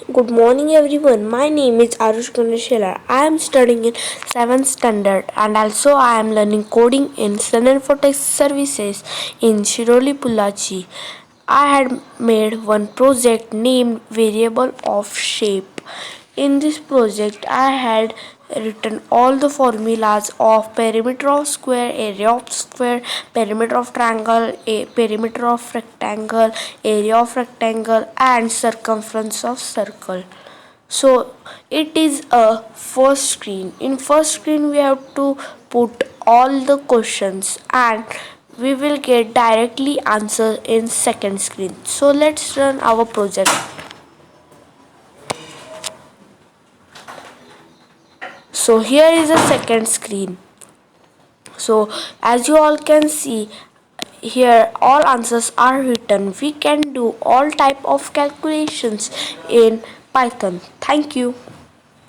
Good morning everyone. My name is Arush Shelar. I am studying in 7th standard and also I am learning coding in Center for Tech Services in Shiroli Pulachi. I had made one project named Variable of Shape. In this project, I had written all the formulas of perimeter of square, area of square, perimeter of triangle, perimeter of rectangle, area of rectangle, and circumference of circle. So it is a first screen. In first screen, we have to put all the questions and we will get directly answer in second screen. So let's run our project. So here is a second screen. So as you all can see here all answers are written. We can do all type of calculations in Python. Thank you.